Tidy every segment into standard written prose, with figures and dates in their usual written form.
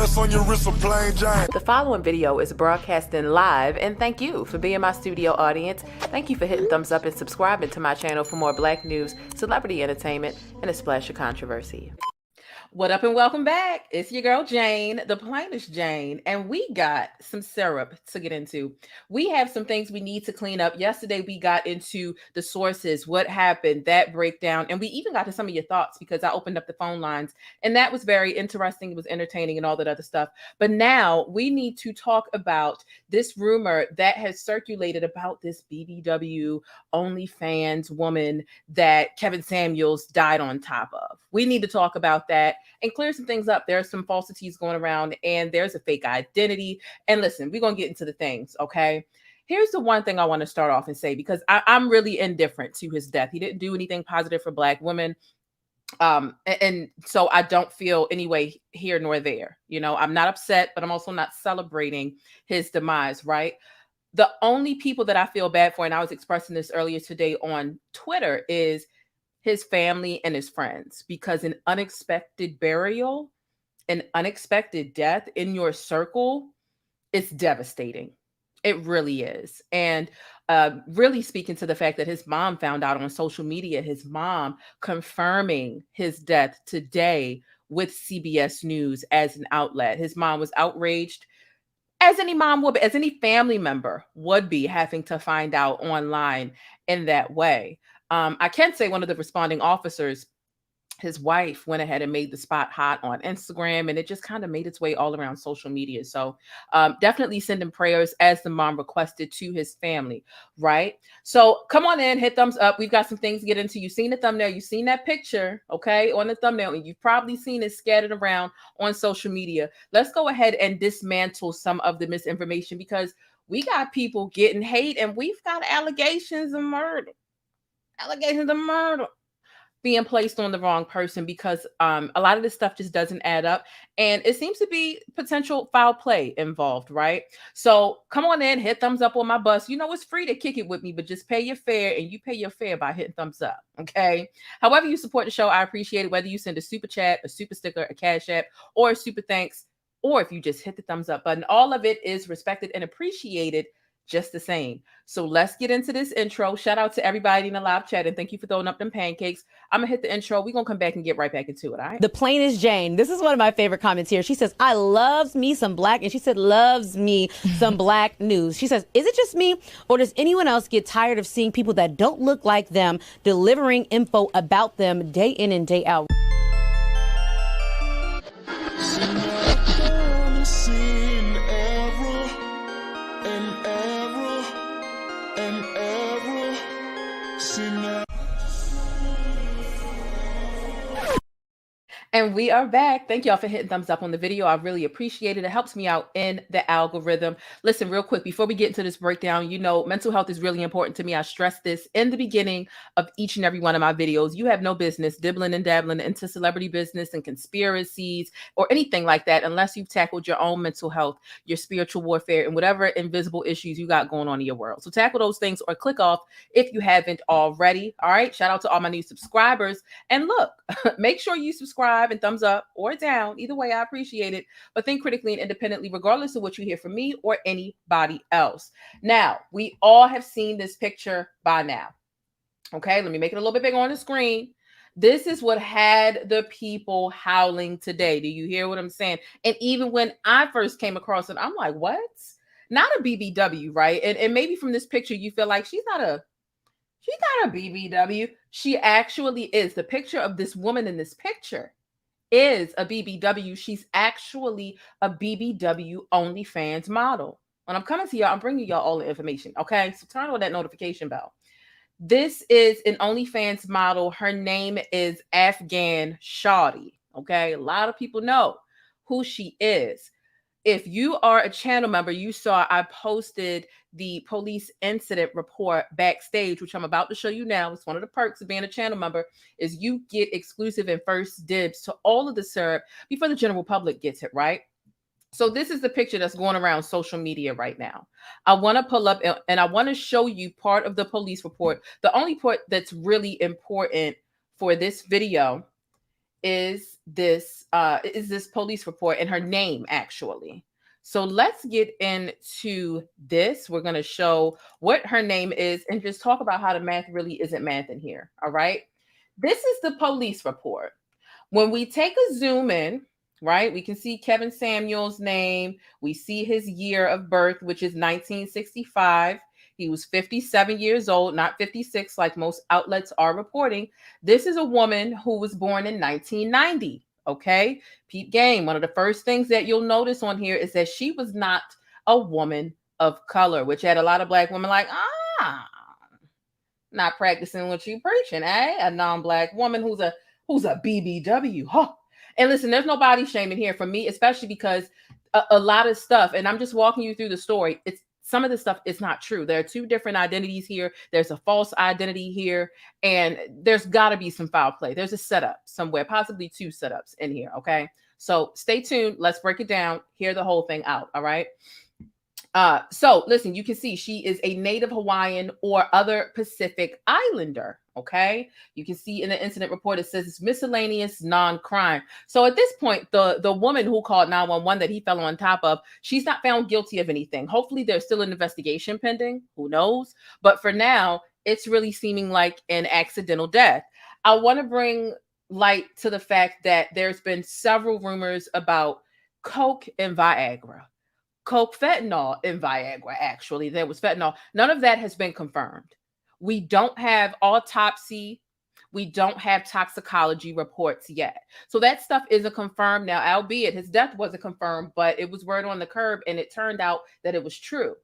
necklace on your wrist, a plain Jane. The following video is broadcasting live, and thank you for being my studio audience. Thank you for hitting thumbs up and subscribing to my channel for more Black news, celebrity entertainment, and a splash of controversy. What up and welcome back. It's your girl Jane, the plainest Jane, and we got some syrup to get into. We have some things we need to clean up. Yesterday we got into the sources, what happened, that breakdown, and we even got to some of your thoughts because I opened up the phone lines, and that was very interesting. It was entertaining and all that other stuff. But now we need to talk about this rumor that has circulated about this BBW OnlyFans woman that Kevin Samuels died on top of. We need to talk about that and clear some things up. There are some falsities going around and there's a fake identity. And listen, we're going to get into the things, okay? Here's the one thing I want to start off and say, because I'm really indifferent to his death. He didn't do anything positive for Black women. And so I don't feel any way here nor there. You know, I'm not upset, but I'm also not celebrating his demise, right? The only people that I feel bad for, and I was expressing this earlier today on Twitter, is his family and his friends, because an unexpected burial, an unexpected death in your circle is devastating. It really is. And really speaking to the fact that his mom found out on social media, his mom confirming his death today with CBS News as an outlet. His mom was outraged, as any mom would be, as any family member would be, having to find out online in that way. I can say one of the responding officers, his wife, went ahead and made the spot hot on Instagram, and it just kind of made its way all around social media. So definitely sending prayers, as the mom requested, to his family, right? So come on in, hit thumbs up. We've got some things to get into. You've seen the thumbnail. You've seen that picture, okay, on the thumbnail, and you've probably seen it scattered around on social media. Let's go ahead and dismantle some of the misinformation, because we got people getting hate, and we've got allegations of murder. Allegations of murder being placed on the wrong person, because a lot of this stuff just doesn't add up, and it seems to be potential foul play involved, right? So come on in, hit thumbs up on my bus. You know, it's free to kick it with me, but just pay your fare, and you pay your fare by hitting thumbs up, okay? However you support the show, I appreciate it, whether you send a super chat, a super sticker, a cash app, or a super thanks, or if you just hit the thumbs up button. All of it is respected and appreciated just the same. So let's get into this intro. Shout out to everybody in the live chat, and thank you for throwing up them pancakes. I'm gonna hit the intro. We're gonna come back and get right back into it. All right. The plainest Jane. This is one of my favorite comments here. She says, I loves me some Black, and she said loves me some Black news. She says, is it just me, or does anyone else get tired of seeing people that don't look like them delivering info about them day in and day out? And we are back. Thank y'all for hitting thumbs up on the video. I really appreciate it. It helps me out in the algorithm. Listen, real quick, before we get into this breakdown, you know, mental health is really important to me. I stress this in the beginning of each and every one of my videos. You have no business dibbling and dabbling into celebrity business and conspiracies or anything like that unless you've tackled your own mental health, your spiritual warfare, and whatever invisible issues you got going on in your world. So tackle those things or click off if you haven't already. All right. Shout out to all my new subscribers. And look, make sure you subscribe and thumbs up or down. Either way, I appreciate it. But think critically and independently, regardless of what you hear from me or anybody else. Now, we all have seen this picture by now. Okay, let me make it a little bit bigger on the screen. This is what had the people howling today. Do you hear what I'm saying? And even when I first came across it, I'm like, what? Not a BBW, right? And maybe from this picture, you feel like she's not a BBW. She actually is. The picture of this woman in this picture is a BBW. She's actually a BBW OnlyFans model. When I'm coming to y'all, I'm bringing y'all all the information, okay? So turn on that notification bell. This is an OnlyFans model. Her name is Afghan Shawty, okay? A lot of people know who she is. If you are a channel member, you saw I posted the police incident report backstage, which I'm about to show you now. It's one of the perks of being a channel member is you get exclusive and first dibs to all of the syrup before the general public gets it, right? So this is the picture that's going around social media right now. I want to pull up and I want to show you part of the police report. The only part that's really important for this video is this police report and her name actually. So let's get into this. We're going to show what her name is and just talk about how the math really isn't math in here. All right. This is the police report. When we take a zoom in, right, we can see Kevin Samuels' name. We see his year of birth, which is 1965. He was 57 years old, not 56 like most outlets are reporting. This is a woman who was born in 1990. Okay, peep game. One of the first things that you'll notice on here is that she was not a woman of color, which had a lot of Black women like, not practicing what you preaching, eh? A non-Black woman who's a BBW, huh? And listen, there's no body shaming here for me, especially because a lot of stuff, and I'm just walking you through the story. It's some of this stuff is not true. There are two different identities here. There's a false identity here, and there's got to be some foul play. There's a setup somewhere, possibly two setups in here. Okay, so stay tuned. Let's break it down. Hear the whole thing out. All right. So listen, you can see she is a native Hawaiian or other Pacific Islander. Okay, you can see in the incident report it says it's miscellaneous non-crime. So at this point, the woman who called 911 that he fell on top of, she's not found guilty of anything. Hopefully, there's still an investigation pending. Who knows? But for now, it's really seeming like an accidental death. I want to bring light to the fact that there's been several rumors about coke and Viagra. Coke, fentanyl, and Viagra, actually. There was fentanyl. None of that has been confirmed. We don't have autopsy. We don't have toxicology reports yet. So that stuff isn't confirmed now, albeit his death wasn't confirmed, but it was word on the curb, and it turned out that it was true.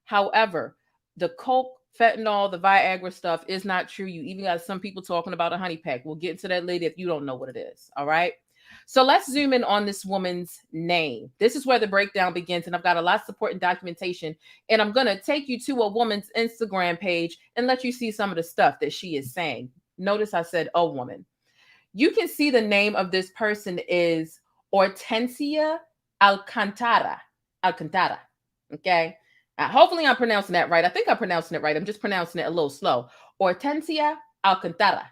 However, the Coke, fentanyl, the Viagra stuff is not true. You even got some people talking about a honey pack. We'll get into that later if you don't know what it is. All right. So let's zoom in on this woman's name. This is where the breakdown begins, and I've got a lot of support and documentation, and I'm going to take you to a woman's Instagram page and let you see some of the stuff that she is saying. Notice I said a woman. You can see the name of this person is Hortensia Alcantara. Alcantara. Okay. Hopefully I'm pronouncing that right. I think I'm pronouncing it right. I'm just pronouncing it a little slow. Hortensia Alcantara.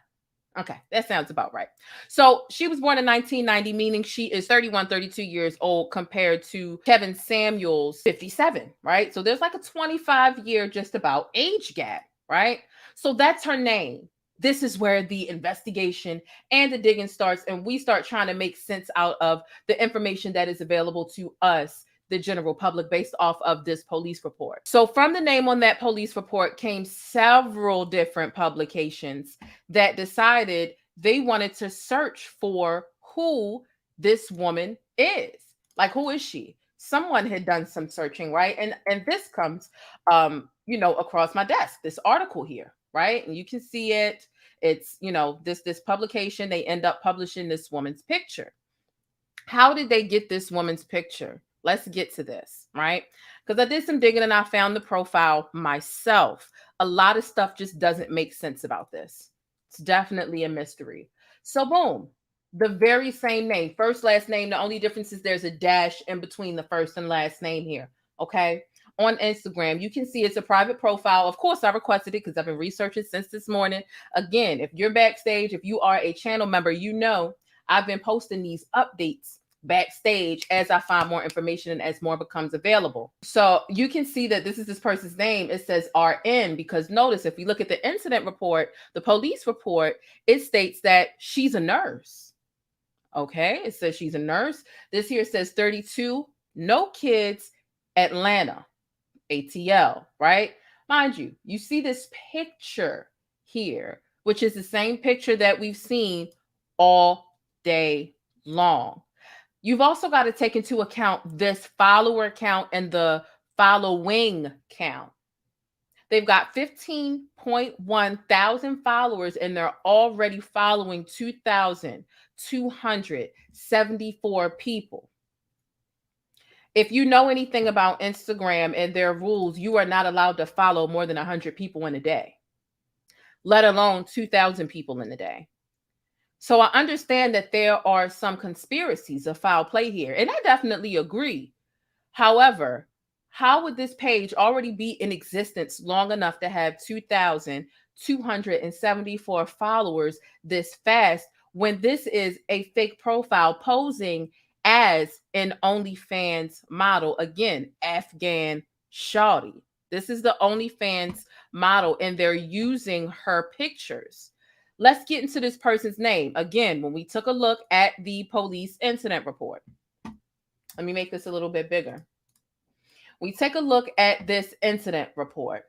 Okay, that sounds about right. So she was born in 1990, meaning she is 31, 32 years old compared to Kevin Samuels, 57, right? So there's like a 25-year just about age gap, right? So that's her name. This is where the investigation and the digging starts, and we start trying to make sense out of the information that is available to us, the general public, based off of this police report. So from the name on that police report came several different publications that decided they wanted to search for who this woman is. Like, who is she? Someone had done some searching, right? And this comes, across my desk, this article here, right? And you can see it. It's, this publication, they end up publishing this woman's picture. How did they get this woman's picture? Let's get to this, right? Because I did some digging and I found the profile myself. A lot of stuff just doesn't make sense about this. It's definitely a mystery. So boom, the very same name, first, last name. The only difference is there's a dash in between the first and last name here, okay? On Instagram, you can see it's a private profile. Of course, I requested it because I've been researching since this morning. Again, if you're backstage, if you are a channel member, you know I've been posting these updates backstage as I find more information and as more becomes available. So you can see that this is this person's name. It says RN because notice if you look at the incident report, the police report, it states that she's a nurse. Okay, it says she's a nurse. This here says 32, no kids, Atlanta, ATL, right? Mind you, you see this picture here, which is the same picture that we've seen all day long. You've also got to take into account this follower count and the following count. They've got 15.1 thousand followers and they're already following 2,274 people. If you know anything about Instagram and their rules, you are not allowed to follow more than 100 people in a day, let alone 2,000 people in a day. So I understand that there are some conspiracies of foul play here, and I definitely agree. However, how would this page already be in existence long enough to have 2,274 followers this fast when this is a fake profile posing as an OnlyFans model. Again, Afghan Shawty. This is the OnlyFans model, and they're using her pictures. Let's get into this person's name. Again, when we took a look at the police incident report, let me make this a little bit bigger. We take a look at this incident report.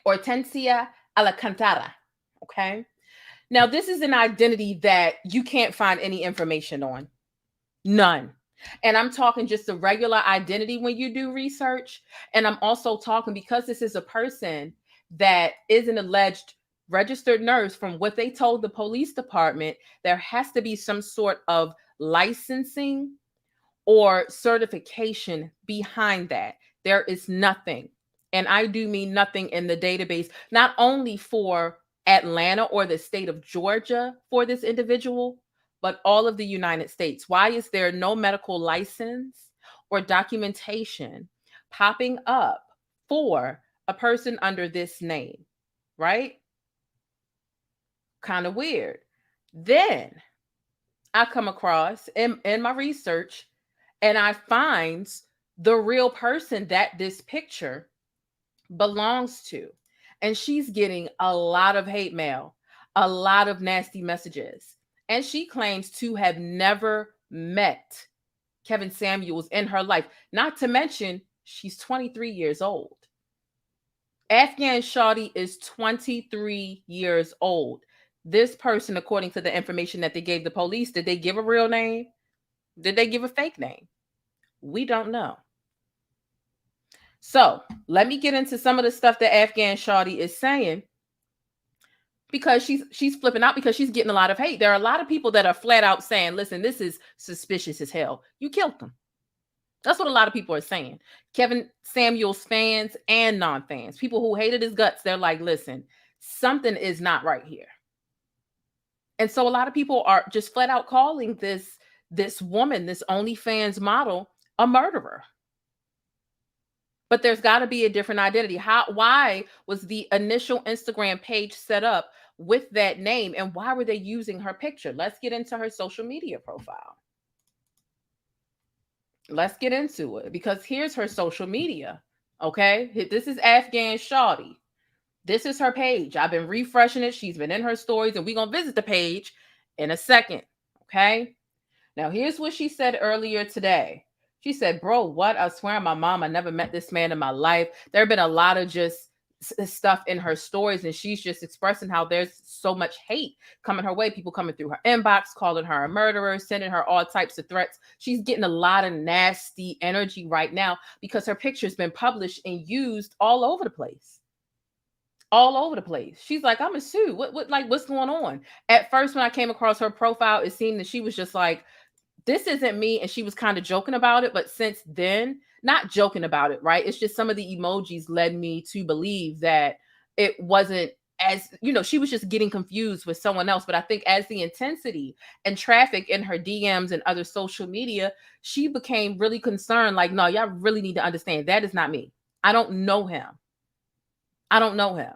Hortensia Alcantara. Okay. Now, this is an identity that you can't find any information on. None. And I'm talking just a regular identity when you do research. And I'm also talking because this is a person that is an alleged registered nurse. From what they told the police department, there has to be some sort of licensing or certification behind that. There is nothing. And I do mean nothing in the database, not only for Atlanta or the state of Georgia for this individual, but all of the United States. Why is there no medical license or documentation popping up for a person under this name, right? Kind of weird. Then I come across in my research and I find the real person that this picture belongs to. And she's getting a lot of hate mail, a lot of nasty messages. And she claims to have never met Kevin Samuels in her life. Not to mention, she's 23 years old. Afghan Shawty is 23 years old. This person, according to the information that they gave the police, did they give a real name? Did they give a fake name? We don't know. So let me get into some of the stuff that Afghan Shawty is saying, because she's flipping out because she's getting a lot of hate. There are a lot of people that are flat out saying, listen, this is suspicious as hell. You killed them. That's what a lot of people are saying. Kevin Samuels fans and non-fans, people who hated his guts, they're like, listen, something is not right here. And so a lot of people are just flat out calling this woman, this OnlyFans model, a murderer. But there's got to be a different identity. Why was the initial Instagram page set up with that name, and why were they using her picture? Let's get into her social media profile. Let's get into it, because here's her social media. Okay, this is Afghan Shawty. This is her page. I've been refreshing it. She's been in her stories, and we're going to visit the page in a second. Okay, now here's what she said earlier today. She said, bro, what? I swear on my mom, I never met this man in my life. There have been a lot of just stuff in her stories, and she's just expressing how there's so much hate coming her way. People coming through her inbox, calling her a murderer, sending her all types of threats. She's getting a lot of nasty energy right now because her picture's been published and used all over the place. All over the place. She's like, I'm a sue. What's going on? At first, when I came across her profile, it seemed that she was just like, this isn't me. And she was kind of joking about it. But since then, not joking about it, right? It's just some of the emojis led me to believe that it wasn't as, she was just getting confused with someone else. But I think as the intensity and traffic in her DMs and other social media, she became really concerned. Like, no, y'all really need to understand that is not me. I don't know him. I don't know him.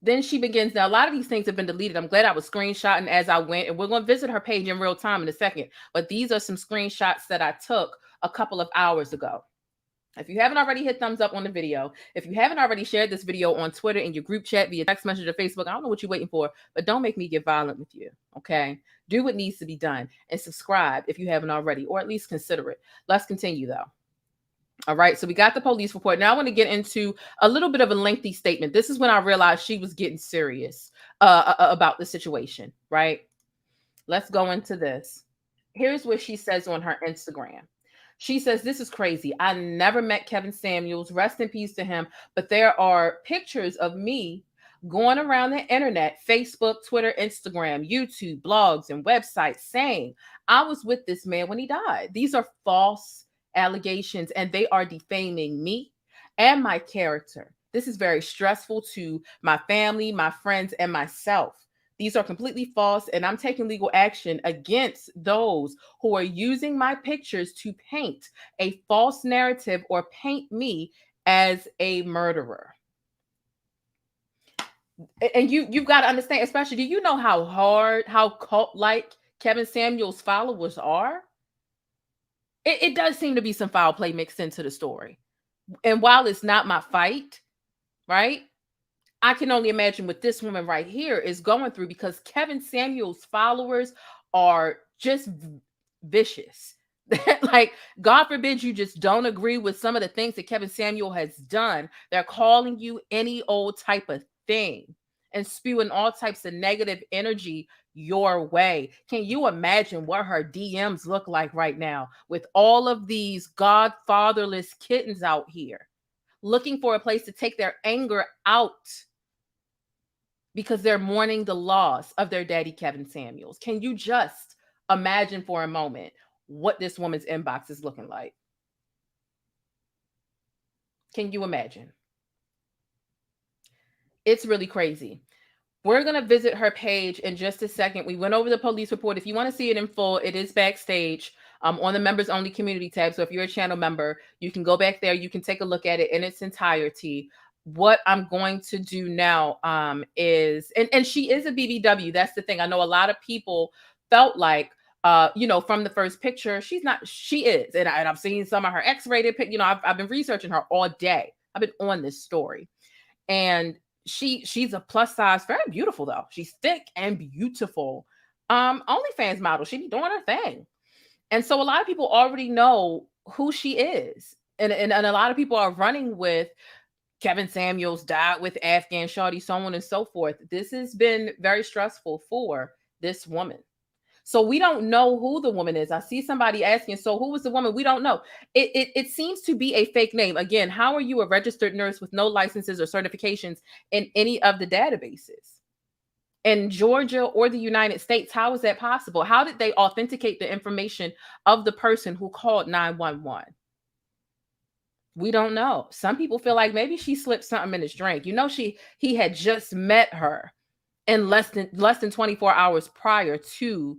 Then she begins. Now, a lot of these things have been deleted. I'm glad I was screenshotting as I went, and we're going to visit her page in real time in a second. But these are some screenshots that I took a couple of hours ago. If you haven't already, hit thumbs up on the video. If you haven't already shared this video on Twitter, in your group chat, via text message or Facebook, I don't know what you're waiting for, but don't make me get violent with you, okay? Do what needs to be done and subscribe if you haven't already, or at least consider it. Let's continue, though. All right, so we got the police report. Now I want to get into a little bit of a lengthy statement. This is when I realized she was getting serious about the situation, right? Let's go into this. Here's what she says on her Instagram. She says, this is crazy. I never met Kevin Samuels. Rest in peace to him. But there are pictures of me going around the internet, Facebook, Twitter, Instagram, YouTube, blogs, and websites saying I was with this man when he died. These are false allegations, and they are defaming me and my character. This is very stressful to my family, my friends, and myself. These are completely false, and I'm taking legal action against those who are using my pictures to paint a false narrative or paint me as a murderer. And you've got to understand, especially, do you know how cult-like Kevin Samuels followers are? It does seem to be some foul play mixed into the story. And while it's not my fight, right? I can only imagine what this woman right here is going through, because Kevin Samuels followers are just vicious. Like, God forbid you just don't agree with some of the things that Kevin Samuel has done. They're calling you any old type of thing and spewing all types of negative energy your way. Can you imagine what her DMs look like right now with all of these godfatherless kittens out here looking for a place to take their anger out because they're mourning the loss of their daddy, Kevin Samuels? Can you just imagine for a moment what this woman's inbox is looking like? Can you imagine? It's really crazy. We're going to visit her page in just a second. We went over the police report. If you want to see it in full, it is backstage on the members only community tab. So if you're a channel member, you can go back there. You can take a look at it in its entirety. What I'm going to do now is, and she is a BBW. That's the thing. I know a lot of people felt like, from the first picture, she's not. She is, and I've seen some of her X-rated. I've been researching her all day. I've been on this story, and she's a plus size, very beautiful though. She's thick and beautiful. OnlyFans model. She be doing her thing, and so a lot of people already know who she is, and a lot of people are running with Kevin Samuels died with Afghan shawty, so on and so forth. This has been very stressful for this woman. So we don't know who the woman is. I see somebody asking, so who was the woman? We don't know. It seems to be a fake name. Again, how are you a registered nurse with no licenses or certifications in any of the databases? In Georgia or the United States, how is that possible? How did they authenticate the information of the person who called 911? We don't know. Some people feel like maybe she slipped something in his drink. He had just met her in less than 24 hours prior to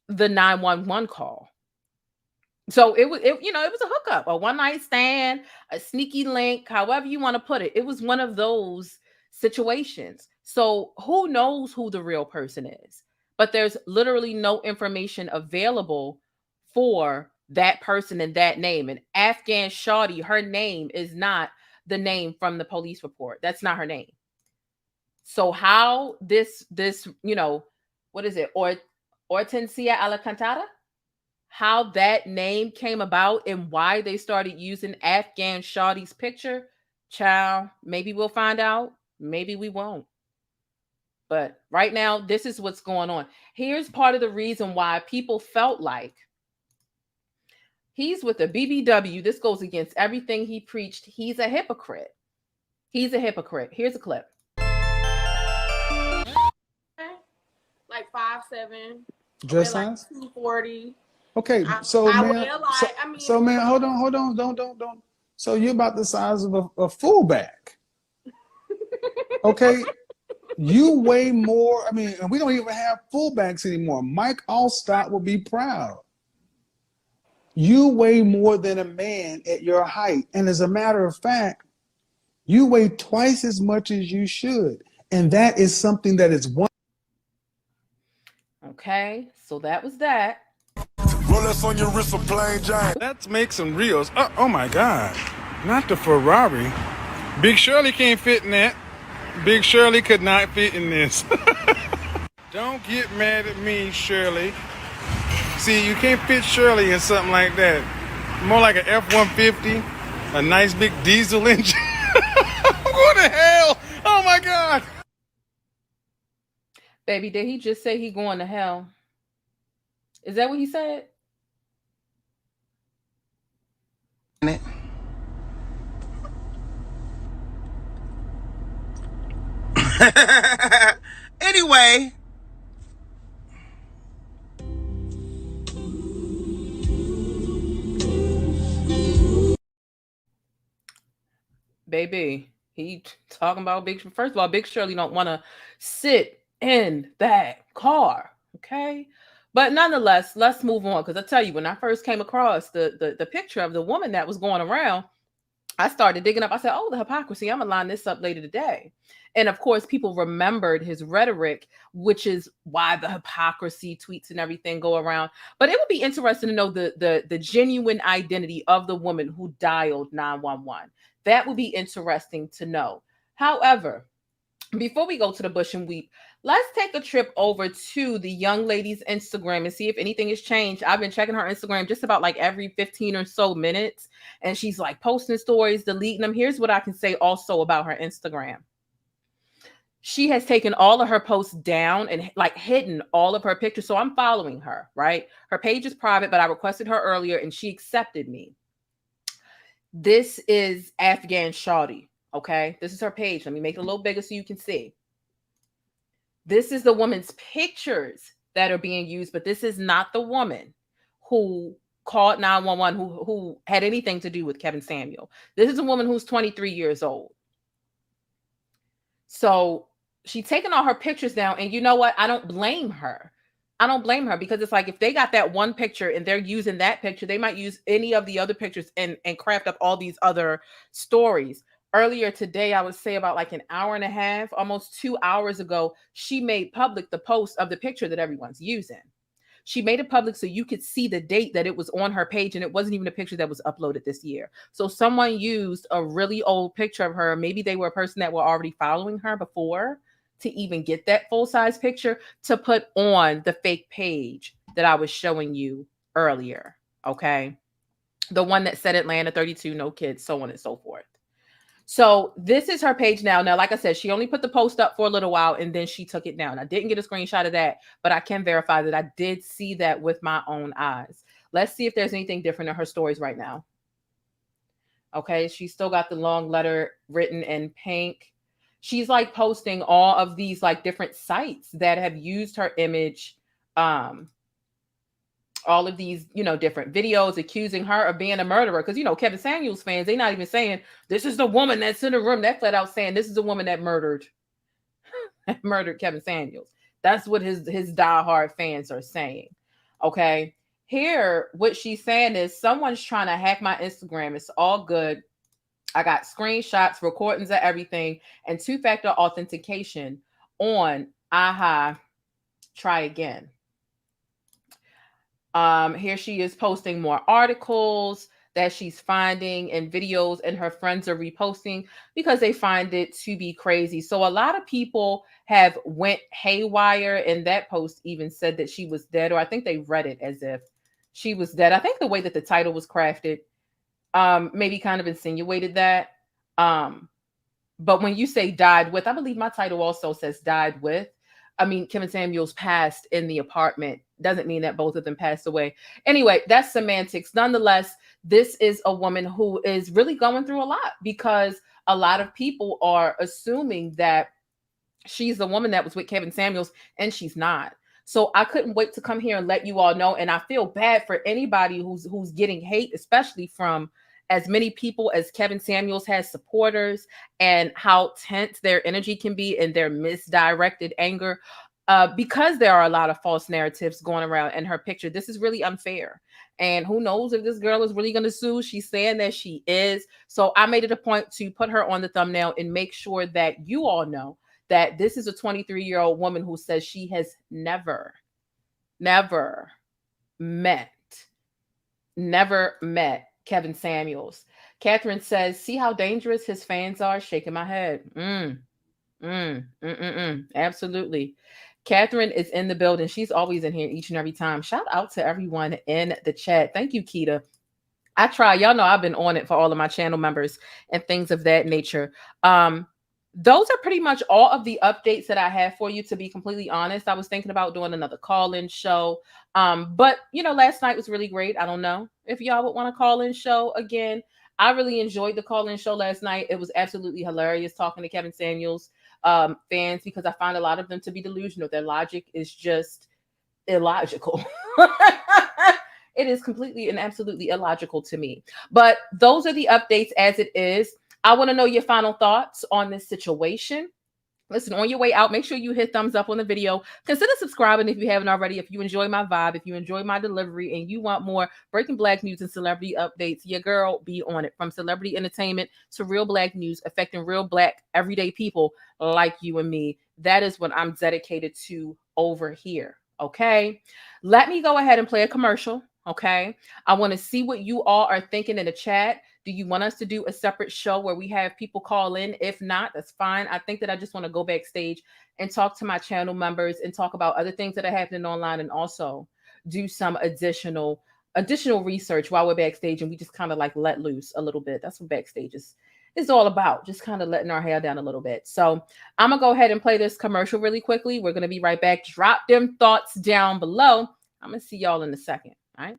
the 911 call. So it was a hookup, a one night stand, a sneaky link, however you want to put it. It was one of those situations. So who knows who the real person is? But there's literally no information available for that person and that name. And Afghan shawty, her name is not the name from the police report. That's not her name. So how this what is it? Hortensia Alcantara? How that name came about and why they started using Afghan shawty's picture, child, maybe we'll find out. Maybe we won't. But right now, this is what's going on. Here's part of the reason why people felt like he's with the BBW. This goes against everything he preached. He's a hypocrite. He's a hypocrite. Here's a clip. Like 5'7". Dress like size? 240. Okay, so man, hold on, don't. So you're about the size of a fullback. Okay, you weigh more. I mean, we don't even have fullbacks anymore. Mike Allstott will be proud. You weigh more than a man at your height, and as a matter of fact, you weigh twice as much as you should, and that is something that is one. Okay, so that was that. Rolex on your wrist, a plain Jane. Let's make some reels. Oh my God, not the Ferrari. Big Shirley can't fit in that. Big Shirley could not fit in this. Don't get mad at me, Shirley. See, you can't fit Shirley in something like that. More like an F-150, a nice big diesel engine. I'm going to hell. Oh my God. Baby, did he just say he going to hell? Is that what he said? Anyway. Baby, he talking about first of all, Big Shirley don't want to sit in that car. Okay. But nonetheless, let's move on. Because I tell you, when I first came across the picture of the woman that was going around, I started digging up. I said, oh, the hypocrisy. I'm going to line this up later today. And of course, people remembered his rhetoric, which is why the hypocrisy tweets and everything go around. But it would be interesting to know the genuine identity of the woman who dialed 911. That would be interesting to know. However, before we go to the bush and weep, let's take a trip over to the young lady's Instagram and see if anything has changed. I've been checking her Instagram just about like every 15 or so minutes, and she's like posting stories, deleting them. Here's what I can say also about her Instagram. She has taken all of her posts down and like hidden all of her pictures. So I'm following her, right? Her page is private, but I requested her earlier and she accepted me. This is Afghan Shawty. Okay, this is her page. Let me make it a little bigger so you can see. This is the woman's pictures that are being used, but this is not the woman who called 911, who had anything to do with Kevin Samuel. This is a woman who's 23 years old. So she's taken all her pictures down, and you know what? I don't blame her. I don't blame her, because it's like if they got that one picture and they're using that picture, they might use any of the other pictures and craft up all these other stories. Earlier today, I would say about like an hour and a half, almost 2 hours ago, she made public the post of the picture that everyone's using. She made it public so you could see the date that it was on her page, and it wasn't even a picture that was uploaded this year. So someone used a really old picture of her. Maybe they were a person that were already following her before to even get that full-size picture to put on the fake page that I was showing you earlier, okay? The one that said Atlanta 32, no kids, so on and so forth. So this is her page now. Now, like I said, she only put the post up for a little while and then she took it down. I didn't get a screenshot of that, but I can verify that I did see that with my own eyes. Let's see if there's anything different in her stories right now. Okay, she's still got the long letter written in pink. She's like posting all of these like different sites that have used her image, all of these, you know, different videos accusing her of being a murderer. Because, you know, Kevin Samuels fans, they're not even saying this is the woman that's in the room. They're flat out saying this is the woman that murdered Kevin Samuels. That's what his diehard fans are saying. Okay. Here, what she's saying is someone's trying to hack my Instagram. It's all good. I got screenshots, recordings of everything, and 2-factor authentication on AHA. Try again. Here she is posting more articles that she's finding and videos, and her friends are reposting because they find it to be crazy. So a lot of people have went haywire, and that post even said that she was dead, or I think they read it as if she was dead. I think the way that the title was crafted maybe kind of insinuated that. But when you say died with, I believe my title also says died with. I mean, Kevin Samuels passed in the apartment. Doesn't mean that both of them passed away. Anyway, that's semantics. Nonetheless, this is a woman who is really going through a lot, because a lot of people are assuming that she's the woman that was with Kevin Samuels, and she's not. So I couldn't wait to come here and let you all know. And I feel bad for anybody who's getting hate, especially from as many people as Kevin Samuels has supporters, and how tense their energy can be and their misdirected anger, because there are a lot of false narratives going around in her picture. This is really unfair. And who knows if this girl is really going to sue? She's saying that she is. So I made it a point to put her on the thumbnail and make sure that you all know that this is a 23-year-old woman who says she has never met Kevin Samuels. Catherine says, see how dangerous his fans are? Shaking my head. Absolutely. Catherine is in the building. She's always in here each and every time. Shout out to everyone in the chat. Thank you, Keita. I try. Y'all know I've been on it for all of my channel members and things of that nature. Those are pretty much all of the updates that I have for you, to be completely honest. I was thinking about doing another call-in show. But, you know, last night was really great. I don't know if y'all would want a call-in show again. I really enjoyed the call-in show last night. It was absolutely hilarious talking to Kevin Samuels fans, because I find a lot of them to be delusional. Their logic is just illogical. It is completely and absolutely illogical to me. But those are the updates as it is. I want to know your final thoughts on this situation. Listen, on your way out, make sure you hit thumbs up on the video. Consider subscribing if you haven't already. If you enjoy my vibe, if you enjoy my delivery, and you want more breaking Black news and celebrity updates, your girl be on it. From celebrity entertainment to real Black news affecting real Black everyday people like you and me. That is what I'm dedicated to over here. Okay. Let me go ahead and play a commercial. Okay. I want to see what you all are thinking in the chat. Do you want us to do a separate show where we have people call in? If not, that's fine. I think that I just want to go backstage and talk to my channel members and talk about other things that are happening online, and also do some additional research while we're backstage, and we just kind of like let loose a little bit. That's what backstage is all about, just kind of letting our hair down a little bit. So I'm gonna go ahead and play this commercial really quickly. We're gonna be right back. Drop them thoughts down below. I'm gonna see y'all in a second. All right.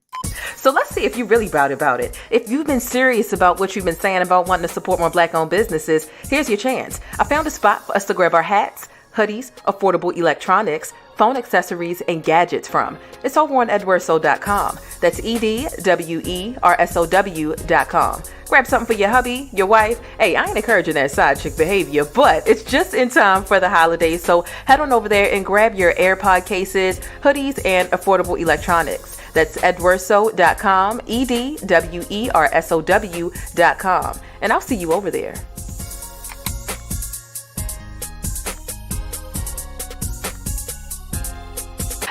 So let's see if you really about it. If you've been serious about what you've been saying about wanting to support more Black-owned businesses, here's your chance. I found a spot for us to grab our hats, hoodies, affordable electronics, phone accessories, and gadgets from. It's over on edwerso.com. That's EDWERSOW.com. Grab something for your hubby, your wife. Hey, I ain't encouraging that side chick behavior, but it's just in time for the holidays. So head on over there and grab your AirPod cases, hoodies, and affordable electronics. That's edwerso.com, EDWERSOW.com. And I'll see you over there.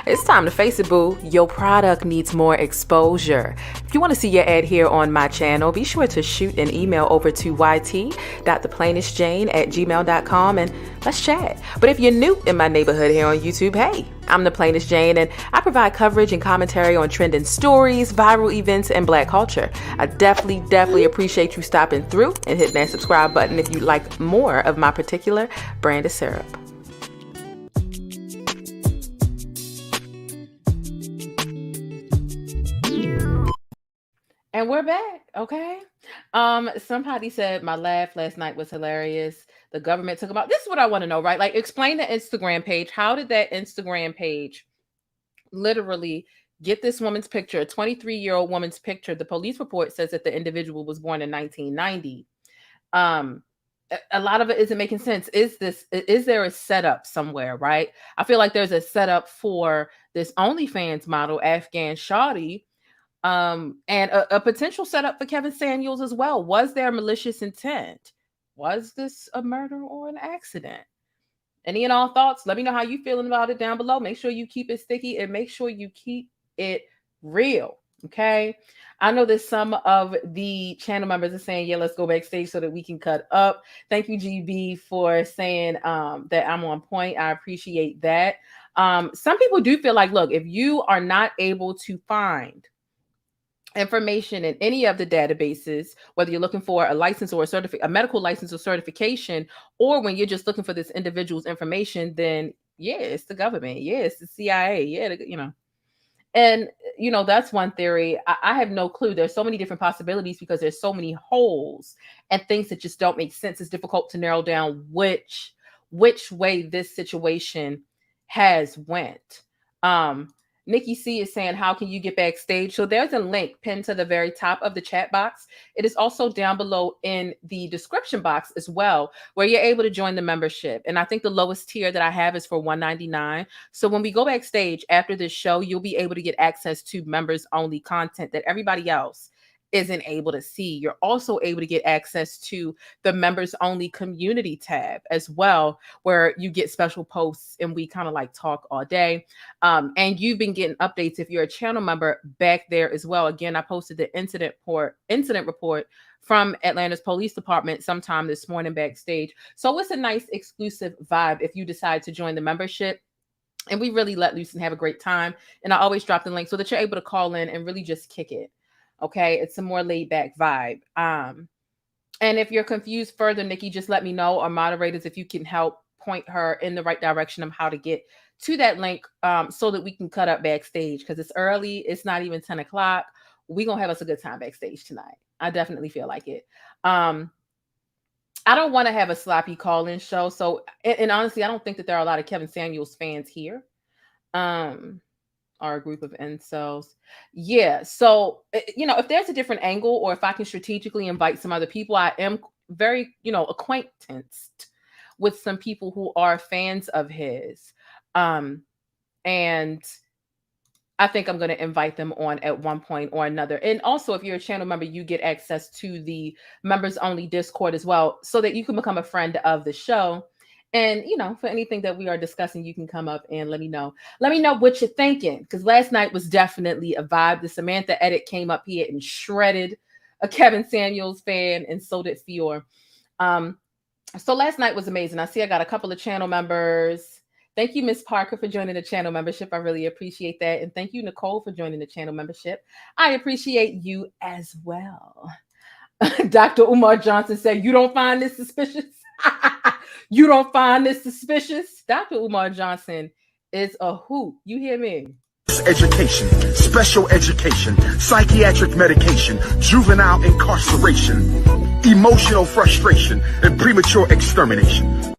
It's time to face it, boo. Your product needs more exposure. If you want to see your ad here on my channel, be sure to shoot an email over to yt.theplainestjane@gmail.com and let's chat. But if you're new in my neighborhood here on YouTube, hey, I'm the Plainest Jane, and I provide coverage and commentary on trending stories, viral events, and Black culture. I definitely appreciate you stopping through and hitting that subscribe button if you like more of my particular brand of syrup. And we're back, okay? Somebody said my laugh last night was hilarious. The government took them out. This is what I want to know, right? Like, explain the Instagram page. How did that Instagram page literally get this woman's picture, a 23-year-old woman's picture? The police report says that the individual was born in 1990. A lot of it isn't making sense. Is there a setup somewhere, right? I feel like there's a setup for this OnlyFans model, Afghan Shawty, and a potential setup for Kevin Samuels as well. Was there malicious intent? Was this a murder or an accident? Any and all thoughts? Let me know how you feeling about it down below. Make sure you keep it sticky and make sure you keep it real. Okay. I know that some of the channel members are saying, yeah, let's go backstage so that we can cut up. Thank you, GB, for saying that I'm on point. I appreciate that. Some people do feel like, look, if you are not able to find information in any of the databases, whether you're looking for a license or a medical license or certification, or when you're just looking for this individual's information, then yeah, it's the government. Yeah, it's the CIA. Yeah, and that's one theory. I have no clue. There's so many different possibilities because there's so many holes and things that just don't make sense. It's difficult to narrow down which way this situation has went. Nikki C is saying, how can you get backstage? So there's a link pinned to the very top of the chat box. It is also down below in the description box as well, where you're able to join the membership. And I think the lowest tier that I have is for $1.99. So when we go backstage after this show, you'll be able to get access to members only content that everybody else isn't able to see. You're also able to get access to the members only community tab as well, where you get special posts and we kind of like talk all day. And you've been getting updates if you're a channel member back there as well. Again, I posted the incident report from Atlanta's police department sometime this morning backstage. So it's a nice exclusive vibe if you decide to join the membership. And we really let loose and have a great time. And I always drop the link so that you're able to call in and really just kick it. Okay, it's a more laid back vibe. And if you're confused further, Nikki, just let me know, or moderators, if you can help point her in the right direction of how to get to that link so that we can cut up backstage, because it's early. It's not even 10 o'clock. We're going to have us a good time backstage tonight. I definitely feel like it. I don't want to have a sloppy call-in show. So, and honestly, I don't think that there are a lot of Kevin Samuels fans here. Are a group of incels. Yeah. So, if there's a different angle, or if I can strategically invite some other people, I am very, acquaintanced with some people who are fans of his. And I think I'm going to invite them on at one point or another. And also, if you're a channel member, you get access to the members only Discord as well, so that you can become a friend of the show. And, you know, for anything that we are discussing, you can come up and let me know. Let me know what you're thinking, because last night was definitely a vibe. The Samantha edit came up here and shredded a Kevin Samuels fan, and so did Fior. So last night was amazing. I see I got a couple of channel members. Thank you, Miss Parker, for joining the channel membership. I really appreciate that. And thank you, Nicole, for joining the channel membership. I appreciate you as well. Dr. Umar Johnson said, you don't find this suspicious? You don't find this suspicious? Dr. Umar Johnson is a hoot. You hear me? Education, special education, psychiatric medication, juvenile incarceration, emotional frustration, and premature extermination.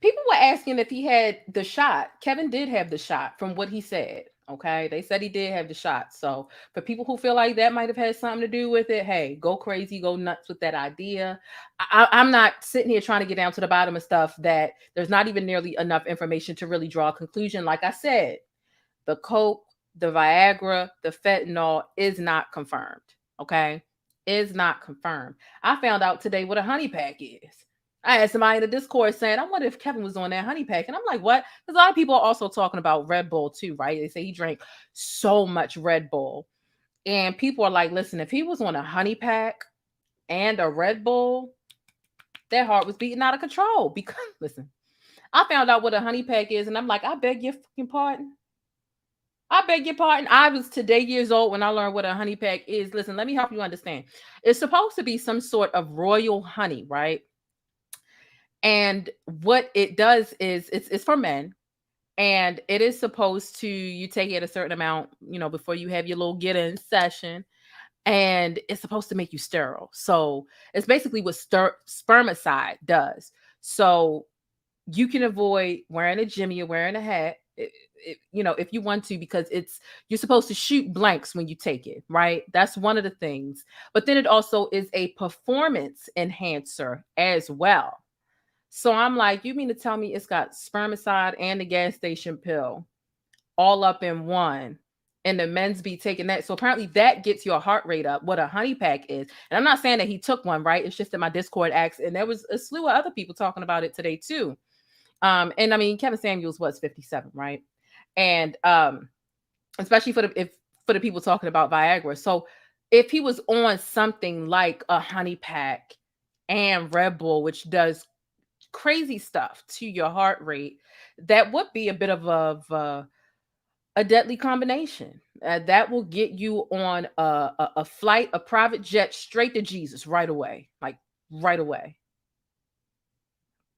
People were asking if he had the shot. Kevin did have the shot from what he said. Okay. They said he did have the shot. So for people who feel like that might have had something to do with it, hey, go crazy, go nuts with that idea. I'm not sitting here trying to get down to the bottom of stuff that there's not even nearly enough information to really draw a conclusion. Like I said, the coke, the Viagra, the fentanyl is not confirmed. Okay. Is not confirmed. I found out today what a honey pack is. I had somebody in the Discord saying, I wonder if Kevin was on that honey pack. And I'm like, what? Because a lot of people are also talking about Red Bull too, right? They say he drank so much Red Bull. And people are like, listen, if he was on a honey pack and a Red Bull, their heart was beating out of control. Because, listen, I found out what a honey pack is. And I'm like, I beg your fucking pardon. I beg your pardon. I was today years old when I learned what a honey pack is. Listen, let me help you understand. It's supposed to be some sort of royal honey, right? And what it does is it's for men, and it is supposed to, you take it a certain amount, you know, before you have your little get in session, and it's supposed to make you sterile. So it's basically what spermicide does. So you can avoid wearing a jimmy or wearing a hat, you know, if you want to, because you're supposed to shoot blanks when you take it, right? That's one of the things. But then it also is a performance enhancer as well. So I'm like, you mean to tell me it's got spermicide and the gas station pill all up in one, and the men's be taking that? So apparently that gets your heart rate up, what a honey pack is. And I'm not saying that he took one, right? It's just that my Discord asked, and there was a slew of other people talking about it today too. And I mean, Kevin Samuels was 57, right? And especially for the people talking about Viagra. So if he was on something like a honey pack and Red Bull, which does crazy stuff to your heart rate, that would be a bit of a deadly combination. That will get you on a flight, a private jet straight to Jesus right away, like right away.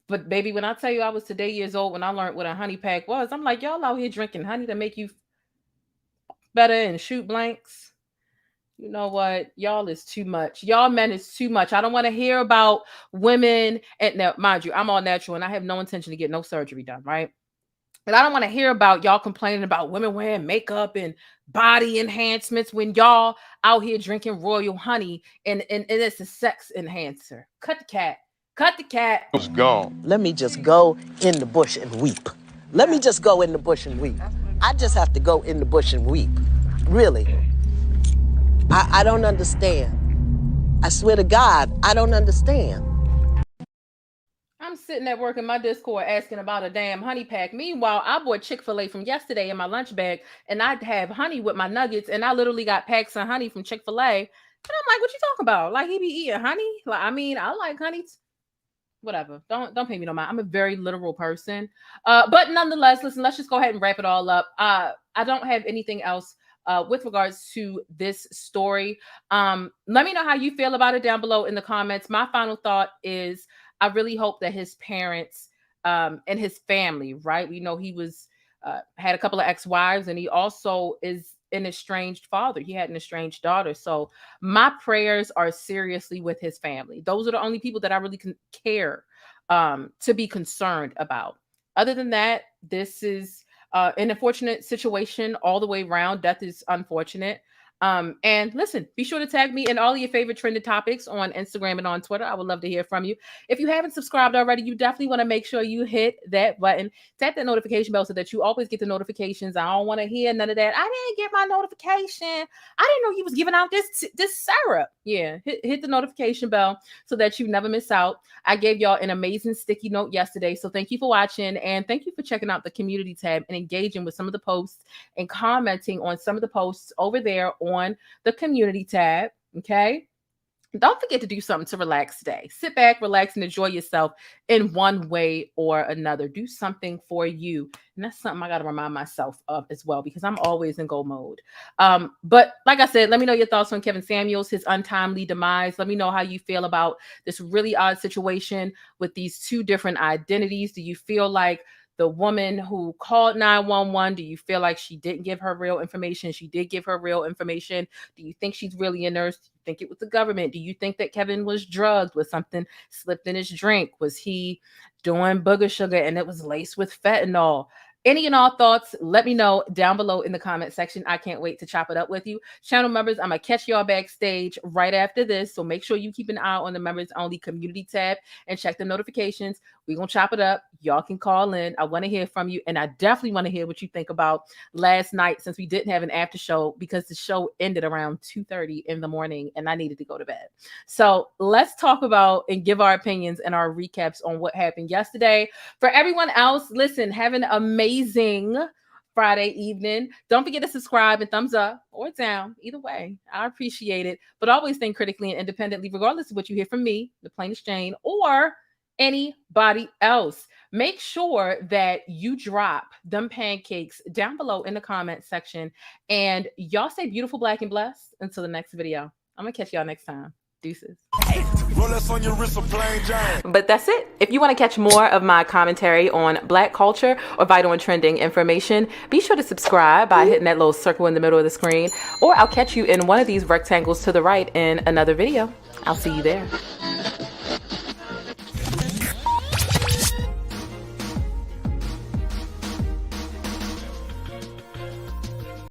But baby, when I tell you I was today years old when I learned what a honey pack was, I'm like, y'all out here drinking honey to make you better and shoot blanks. You know what? Y'all is too much. Y'all men is too much. I don't want to hear about women. And now, mind you, I'm all natural and I have no intention to get no surgery done, right? And I don't want to hear about y'all complaining about women wearing makeup and body enhancements when y'all out here drinking royal honey and it's a sex enhancer. Cut the cat. Cut the cat. Was gone. Let me just go in the bush and weep. Let me just go in the bush and weep. I just have to go in the bush and weep. Really. I don't understand. I swear to God, I don't understand. I'm sitting at work in my Discord asking about a damn honey pack. Meanwhile, I bought Chick-fil-A from yesterday in my lunch bag, and I'd have honey with my nuggets, and I literally got packs of honey from Chick-fil-A. And I'm like, what you talking about? Like, he be eating honey? Like, I mean, I like honey. Whatever. Don't pay me no mind. I'm a very literal person. But nonetheless, listen, let's just go ahead and wrap it all up. I don't have anything else with regards to this story. Let me know how you feel about it down below in the comments. My final thought is I really hope that his parents and his family, right? We know he was had a couple of ex-wives, and he also is an estranged father. He had an estranged daughter. So my prayers are seriously with his family. Those are the only people that I really care to be concerned about. Other than that, this is an unfortunate situation all the way around. Death is unfortunate. And listen, be sure to tag me in all of your favorite trending topics on Instagram and on Twitter. I would love to hear from you. If you haven't subscribed already, you definitely want to make sure you hit that button, tap that notification bell so that you always get the notifications. I don't want to hear none of that. I didn't get my notification. I didn't know you was giving out this syrup. Yeah, hit the notification bell so that you never miss out. I gave y'all an amazing sticky note yesterday. So thank you for watching, and thank you for checking out the community tab and engaging with some of the posts and commenting on some of the posts over there on the community tab. Okay. Don't forget to do something to relax today. Sit back, relax, and enjoy yourself in one way or another. Do something for you. And that's something I got to remind myself of as well, because I'm always in go mode. But like I said, let me know your thoughts on Kevin Samuels, his untimely demise. Let me know how you feel about this really odd situation with these two different identities. Do you feel like the woman who called 911, do you feel like she didn't give her real information? She did give her real information. Do you think she's really a nurse? Do you think it was the government? Do you think that Kevin was drugged? Was something slipped in his drink? Was he doing booger sugar and it was laced with fentanyl? Any and all thoughts, let me know down below in the comment section. I can't wait to chop it up with you. Channel members, I'm going to catch y'all backstage right after this. So make sure you keep an eye on the members only community tab and check the notifications. We're going to chop it up. Y'all can call in. I want to hear from you. And I definitely want to hear what you think about last night, since we didn't have an after show because the show ended around 2:30 in the morning and I needed to go to bed. So let's talk about and give our opinions and our recaps on what happened yesterday. For everyone else, listen, have an amazing Friday evening. Don't forget to subscribe and thumbs up or down. Either way, I appreciate it. But always think critically and independently, regardless of what you hear from me, the plainest Jane, or anybody else. Make sure that you drop them pancakes down below in the comment section. And y'all stay beautiful, black, and blessed. Until the next video. I'm going to catch y'all next time. Deuces. Rolex on your wrist, a plain Jane. But that's it. If you want to catch more of my commentary on Black culture or vital and trending information, be sure to subscribe by hitting that little circle in the middle of the screen, or I'll catch you in one of these rectangles to the right in another video. I'll see you there.